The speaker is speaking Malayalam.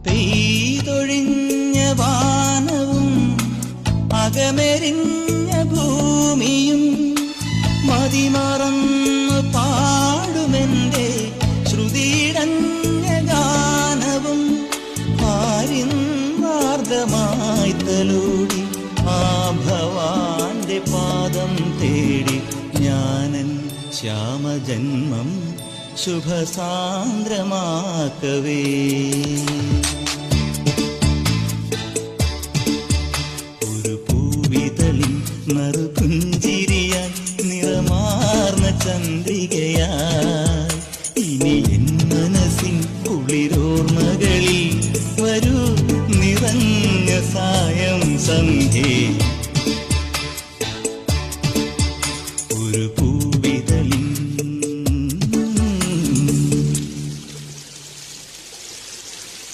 പെയ്തൊഴിഞ്ഞ വാനവും അകമെരിഞ്ഞ ഭൂമിയും മതിമറന്ന് പാടുമെന്റെ ശ്രുതിയിടഞ്ഞ ഗാനവും ആരിന്മാർഗമായി തലോടി ആ ഭവാന്റെ പാദം തേടി ഞാനൻ ശ്യാമജന്മം ശുഭസാന്ദ്രമാക്കവേ. ഒരു പൂവിതളിൽ നറുപുഞ്ചിരിയായി നിറമാർന്ന ചന്ദ്രികയായി ഇനി എൻ മനസ്സിൻ കുളിരോർമകളിൽ വരൂ നിറഞ്ഞ സായം സന്ധ്യ.